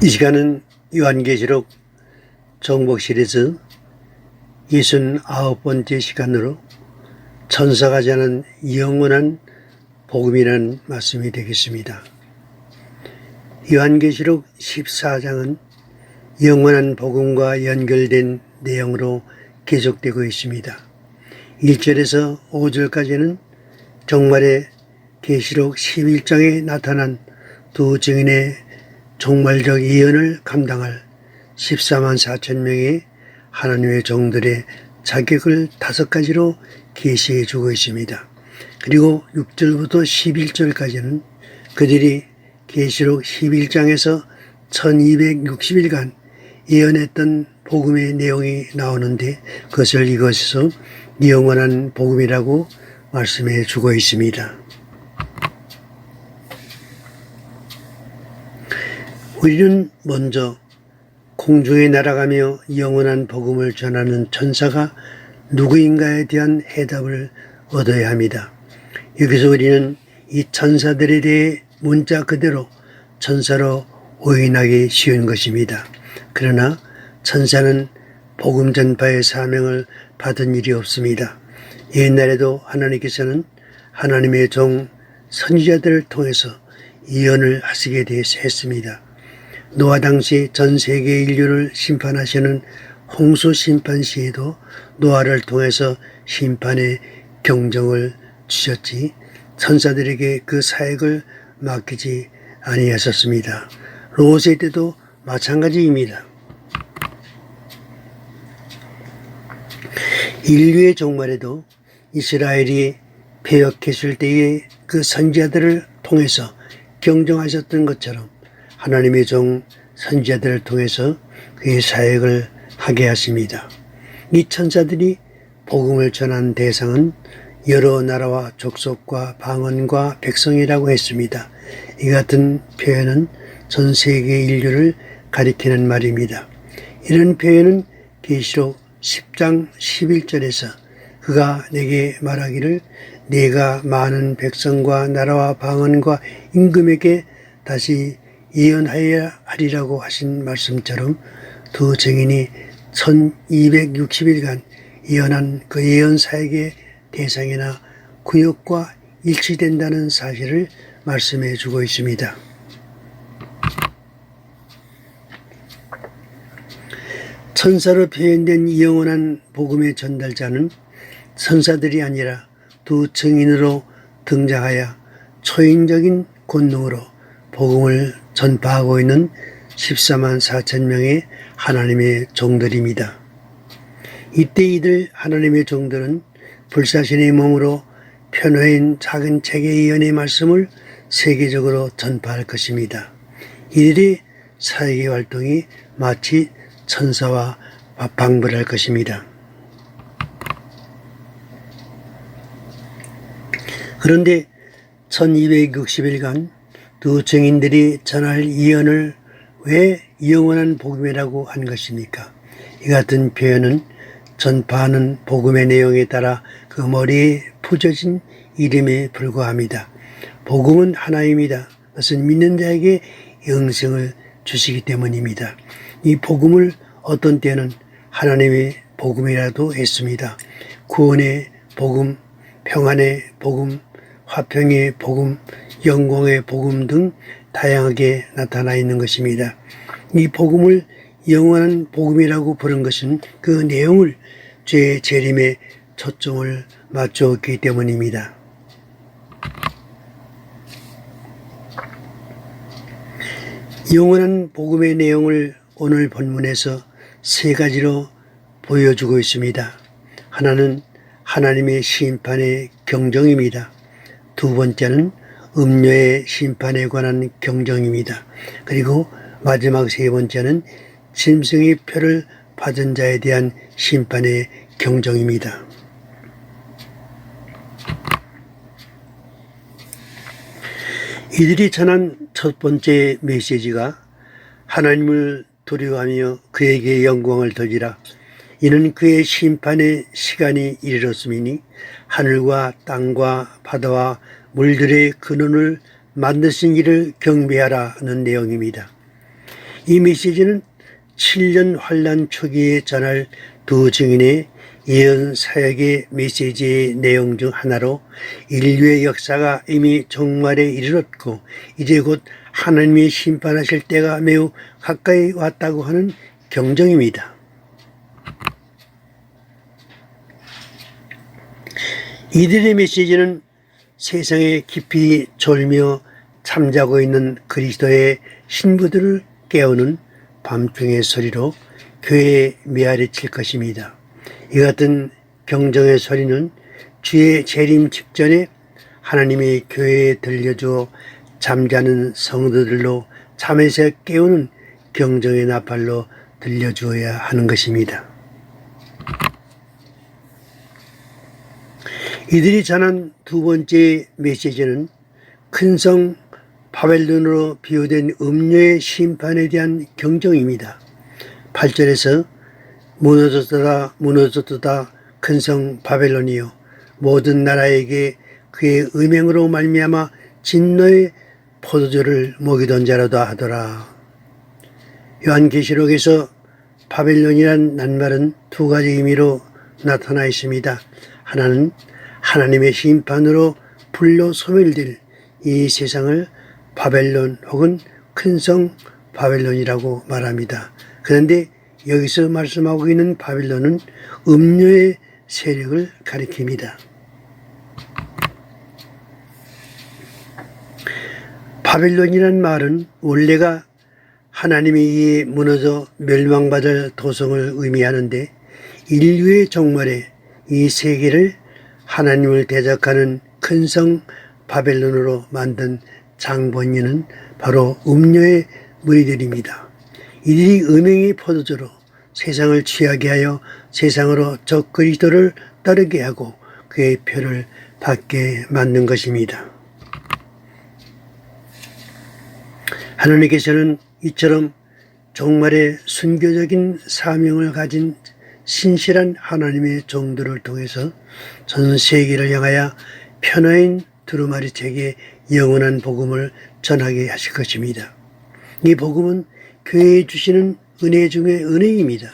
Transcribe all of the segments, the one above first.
이 시간은 요한계시록 정복 시리즈 69번째 시간으로 천사가 전하는 영원한 복음이라는 말씀이 되겠습니다. 요한계시록 14장은 영원한 복음과 연결된 내용으로 계속되고 있습니다. 1절에서 5절까지는 정말의 계시록 11장에 나타난 두 증인의 종말적 예언을 감당할 14만 4천 명의 하나님의 종들의 자격을 5가지로 계시해 주고 있습니다. 그리고 6절부터 11절까지는 그들이 계시록 11장에서 1260일간 예언했던 복음의 내용이 나오는데 그것을 이것에서 영원한 복음이라고 말씀해 주고 있습니다. 우리는 먼저 공중에 날아가며 영원한 복음을 전하는 천사가 누구인가에 대한 해답을 얻어야 합니다. 여기서 우리는 이 천사들에 대해 문자 그대로 천사로 오인하기 쉬운 것입니다. 그러나 천사는 복음 전파의 사명을 받은 일이 없습니다. 옛날에도 하나님께서는 하나님의 종 선지자들을 통해서 예언을 하시게 했습니다. 노아 당시 전 세계 인류를 심판하시는 홍수 심판 시에도 노아를 통해서 심판의 경정을 주셨지 천사들에게 그 사역을 맡기지 아니하셨습니다. 롯의 때도 마찬가지입니다. 인류의 종말에도 이스라엘이 패역했을 때에 그 선지자들을 통해서 경정하셨던 것처럼 하나님의 종 선지자들을 통해서 그의 사역을 하게 하십니다. 이 천사들이 복음을 전한 대상은 여러 나라와 족속과 방언과 백성이라고 했습니다. 이 같은 표현은 전 세계 인류를 가리키는 말입니다. 이런 표현은 계시록 10장 11절에서 그가 내게 말하기를 내가 많은 백성과 나라와 방언과 임금에게 다시 예언하여야 하리라고 하신 말씀처럼 두 증인이 1260일간 예언한 그 예언 사역의 대상이나 구역과 일치된다는 사실을 말씀해 주고 있습니다. 천사로 표현된 영원한 복음의 전달자는 천사들이 아니라 두 증인으로 등장하여 초인적인 권능으로 복음을 전파하고 있는 14만 4천 명의 하나님의 종들입니다. 이때 이들 하나님의 종들은 불사신의 몸으로 편호인 작은 책의 예언의 말씀을 세계적으로 전파할 것입니다. 이들의 사역의 활동이 마치 천사와 방불할 것입니다. 그런데 1260일간 두 증인들이 전할 예언을 왜 영원한 복음이라고 한 것입니까? 이 같은 표현은 전파하는 복음의 내용에 따라 그 머리에 붙여진 이름에 불과합니다. 복음은 하나입니다. 그것은 믿는 자에게 영생을 주시기 때문입니다. 이 복음을 어떤 때는 하나님의 복음이라도 했습니다. 구원의 복음, 평안의 복음, 화평의 복음, 영광의 복음 등 다양하게 나타나 있는 것입니다. 이 복음을 영원한 복음이라고 부른 것은 그 내용을 죄의 재림에 초점을 맞추었기 때문입니다. 영원한 복음의 내용을 오늘 본문에서 3가지로 보여주고 있습니다. 하나는 하나님의 심판의 경정입니다. 두 번째는 음료의 심판에 관한 경정입니다. 그리고 마지막 3번째는 짐승의 표를 받은 자에 대한 심판의 경정입니다. 이들이 전한 첫 번째 메시지가 하나님을 두려워하며 그에게 영광을 돌리라. 이는 그의 심판의 시간이 이르렀음이니 하늘과 땅과 바다와 물들의 근원을 만드신 이를 경배하라는 내용입니다. 이 메시지는 7년 환란 초기에 전할 두 증인의 예언 사역의 메시지의 내용 중 하나로 인류의 역사가 이미 종말에 이르렀고 이제 곧 하나님이 심판하실 때가 매우 가까이 왔다고 하는 경종입니다. 이들의 메시지는 세상에 깊이 졸며 잠자고 있는 그리스도의 신부들을 깨우는 밤중의 소리로 교회에 메아리칠 것입니다. 이 같은 경종의 소리는 주의 재림 직전에 하나님의 교회에 들려주어 잠자는 성도들로 잠에서 깨우는 경종의 나팔로 들려주어야 하는 것입니다. 이들이 전한 두 번째 메시지는 큰 성 바벨론으로 비유된 음료의 심판에 대한 경종입니다. 8절에서 무너졌도다 큰 성 바벨론이요 모든 나라에게 그의 음행으로 말미암아 진노의 포도주를 먹이던 자로다 하더라. 요한계시록에서 바벨론이란 낱말은 두 가지 의미로 나타나 있습니다. 하나는 하나님의 심판으로 불로 소멸될 이 세상을 바벨론 혹은 큰 성 바벨론이라고 말합니다. 그런데 여기서 말씀하고 있는 바벨론은 음료의 세력을 가리킵니다. 바벨론이란 말은 원래가 하나님에 의해 무너져 멸망받을 도성을 의미하는데 인류의 종말에 이 세계를 하나님을 대적하는 큰 성 바벨론으로 만든 장본인은 바로 음료의 무리들입니다. 이들이 음행의 포도주로 세상을 취하게 하여 세상으로 적 그리스도를 따르게 하고 그의 표를 받게 만든 것입니다. 하나님께서는 이처럼 종말의 순교적인 사명을 가진 신실한 하나님의 종들을 통해서 전 세계를 향하여 편어인 두루마리책의 영원한 복음을 전하게 하실 것입니다. 이 복음은 교회에 주시는 은혜 중의 은혜입니다.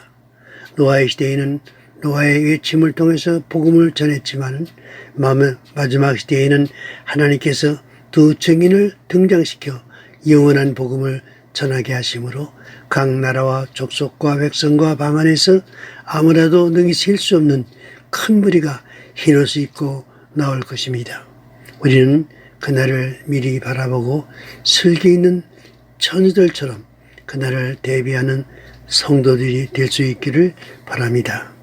노아의 시대에는 노아의 외침을 통해서 복음을 전했지만 마지막 시대에는 하나님께서 두 증인을 등장시켜 영원한 복음을 전하게 하심으로 각 나라와 족속과 백성과 방언에서 아무라도 능히 셀 수 없는 큰 무리가 흰옷을 입고 나올 것입니다. 우리는 그날을 미리 바라보고 슬기 있는 처녀들처럼 그날을 대비하는 성도들이 될 수 있기를 바랍니다.